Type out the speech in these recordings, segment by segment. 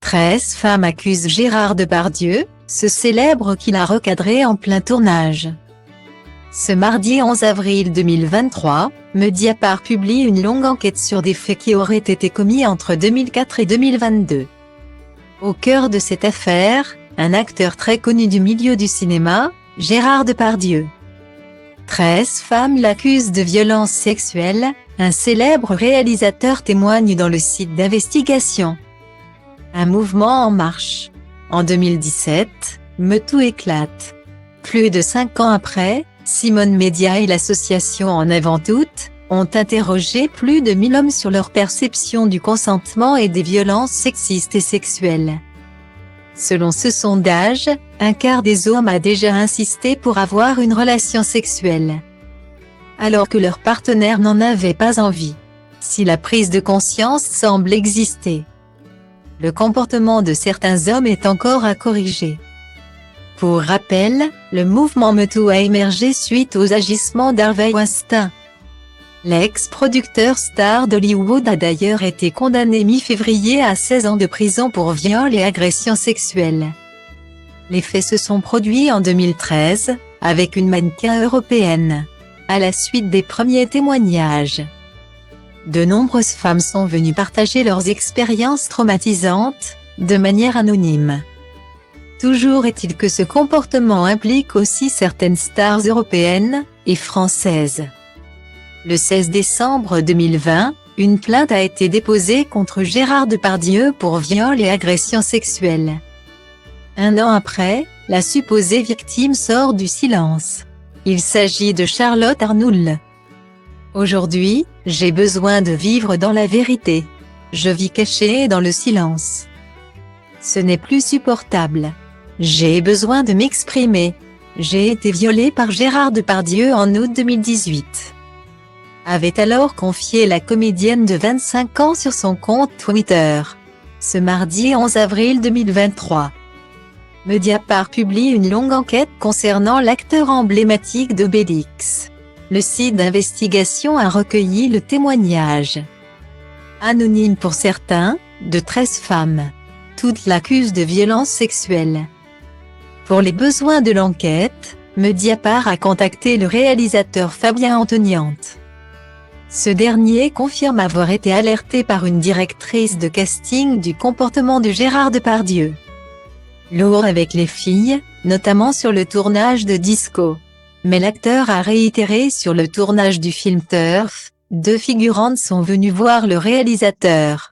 13 femmes accusent Gérard Depardieu, ce célèbre qui l'a recadré en plein tournage. Ce mardi 11 avril 2023, Mediapart publie une longue enquête sur des faits qui auraient été commis entre 2004 et 2022. Au cœur de cette affaire, un acteur très connu du milieu du cinéma, Gérard Depardieu. 13 femmes l'accusent de violences sexuelles, un célèbre réalisateur témoigne dans le site d'investigation. Un mouvement en marche. En 2017, MeToo éclate. Plus de 5 ans après, Simone Média et l'association En Avant Toutes ont interrogé plus de 1000 hommes sur leur perception du consentement et des violences sexistes et sexuelles. Selon ce sondage, un quart des hommes a déjà insisté pour avoir une relation sexuelle, alors que leur partenaire n'en avait pas envie. Si la prise de conscience semble exister, le comportement de certains hommes est encore à corriger. Pour rappel, le mouvement MeToo a émergé suite aux agissements d'Harvey Weinstein. L'ex-producteur star d'Hollywood a d'ailleurs été condamné mi-février à 16 ans de prison pour viol et agression sexuelle. Les faits se sont produits en 2013, avec une mannequin européenne. À la suite des premiers témoignages, de nombreuses femmes sont venues partager leurs expériences traumatisantes, de manière anonyme. Toujours est-il que ce comportement implique aussi certaines stars européennes et françaises. Le 16 décembre 2020, une plainte a été déposée contre Gérard Depardieu pour viol et agression sexuelle. Un an après, la supposée victime sort du silence. Il s'agit de Charlotte Arnould. Aujourd'hui, j'ai besoin de vivre dans la vérité. Je vis cachée dans le silence. Ce n'est plus supportable. J'ai besoin de m'exprimer. J'ai été violée par Gérard Depardieu en août 2018. Avait alors confié la comédienne de 25 ans sur son compte Twitter. Ce mardi 11 avril 2023. Mediapart publie une longue enquête concernant l'acteur emblématique d'Obélix. Le site d'investigation a recueilli le témoignage, anonyme pour certains, de 13 femmes. Toutes l'accusent de violences sexuelles. Pour les besoins de l'enquête, Mediapart a contacté le réalisateur Fabien Antoniante. Ce dernier confirme avoir été alerté par une directrice de casting du comportement de Gérard Depardieu. Lourd avec les filles, notamment sur le tournage de Disco. Mais l'acteur a réitéré sur le tournage du film Turf, 2 figurantes sont venues voir le réalisateur.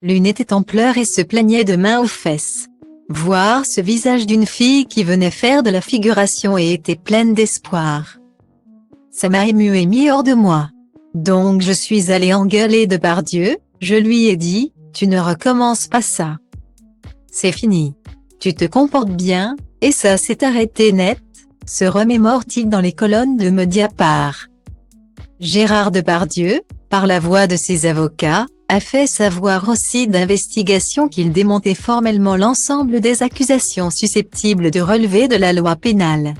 L'une était en pleurs et se plaignait de mains aux fesses. Voir ce visage d'une fille qui venait faire de la figuration et était pleine d'espoir. Ça m'a ému et mis hors de moi. Donc je suis allée engueuler Depardieu, je lui ai dit, tu ne recommences pas ça. C'est fini. Tu te comportes bien, et ça s'est arrêté net, se remémore-t-il dans les colonnes de Mediapart. Gérard Depardieu, par la voix de ses avocats, a fait savoir au site d'investigation qu'il démontait formellement l'ensemble des accusations susceptibles de relever de la loi pénale.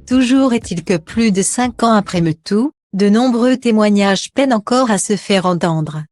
Toujours est-il que plus de 5 ans après MeToo, de nombreux témoignages peinent encore à se faire entendre.